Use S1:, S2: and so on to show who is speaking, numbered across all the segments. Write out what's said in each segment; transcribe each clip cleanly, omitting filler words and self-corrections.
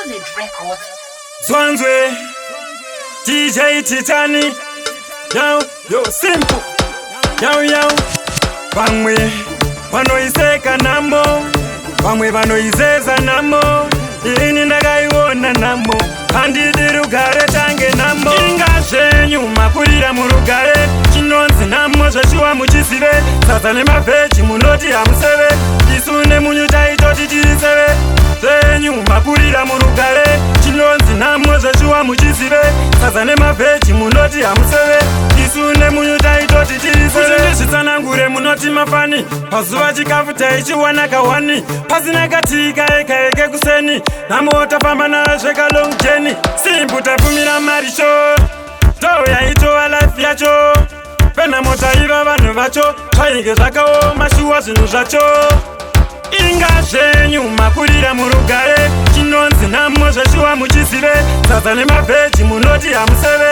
S1: Solid Records.
S2: Zwanzwe DJ Titani. Yo simple. Yo Bamwe vanoiseka namo, vamwe vanoizeza namo, ini ndakaiona namo, handidi rugare tange namo. Inga zvenyu makurira murugare, chinonzi namo zveshuwa muchizive, sadza nemavheji munoti hamuseve, isu nemunyu taitoti tiriseve. Zvenyu makurira murugare, chinonzi namo zveshuwa muchizive, sadza nemavheji munoti hamuseve, isu nemunyu taitoti tiriseve. Ndizvitsanangure munoti mafani, pazuva chikafu taichiwana kawani, pasina katika eka kuseni, namo tafamba nazveka long journey, simbu tapfumira mari sho, ndo yaitova life yacho, penamo taiva vanhu vacho, twainge zvakaoma shuwa zvinhu zvacho. Inga zvenyu makurira murugare, chinonzi namo zveshuwa muchizive, sadza nemavheji munoti hamuseve,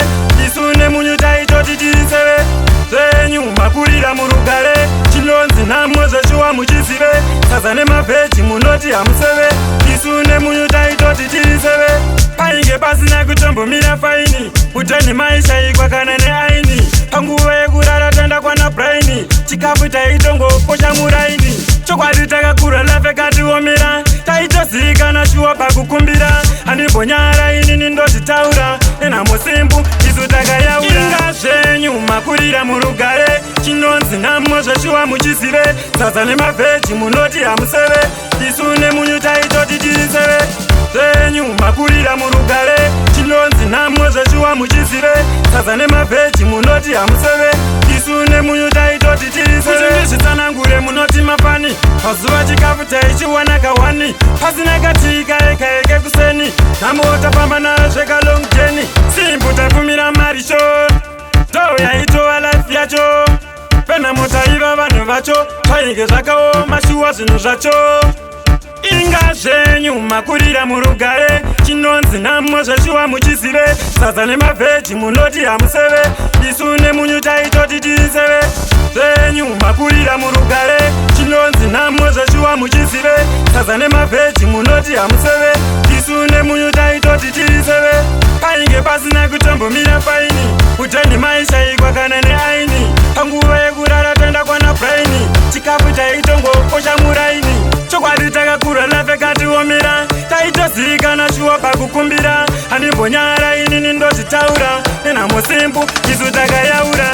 S2: isu nemunyu taitoti tiriseve. Zvenyu makurira murugare, chinonzi namo zveshuwa muchizive, sadza nemavheji munoti hamuseve, isu nemunyu taitoti tiriseve. Painge pasina kutombomira faini, uteni maishaikwa kana neaini, panguva yekurara tanda kwana braini, chikafu taitongoposha muraini, chokwadi takakura lafe katiomera, taitozivikana shuwa pakukumbira, handimbonyara inini ndozvitaura, enhamo simbu isu takayaura. Inga zvenyu makurira murugare, chinonzi namo zveshuwa muchizive, sadza nemavheji munoti hamuseve, isu nemunyu taitoti tiriseve. Zvenyu makurira murugare, chinonzi namo zveshuwa muchizive, sadza nemavheji munoti hamuseve, isu nemunyu taitoti tiriseve. Kuti ndizvitsanangure munoti mafani, pazuva chikafu taichiwana kawani, pasina katika eka kuseni, namo tafamba nazveka long journey, simbu tapfumira mari sho, ndo yaitova life yacho, penamo taiva vanhu vacho, twainge zvakaoma shuwa zvinhu zvacho. Inga zvenyu makurira murugare, chinonzi namo zveshuwa muchizive, sadza nemavheji munoti hamuseve, isu nemunyu taitoti tiriseve. Zvenyu makurira murugare, chinonzi namo zveshuwa muchizive, sadza nemavheji munoti hamuseve, isu nemunyu taitoti tiriseve. Painge pasina kutombomira faini, uteni maishaikwa kana neaini, panguva yekurara tenda kwana braini, chikafu taitongoposha muraini, chokwadi takakura lafe katiomera, taitozivikana shuwa pakukumbira, handimbonyara inini ndozvitaura, enhamo simbu isu takayaura.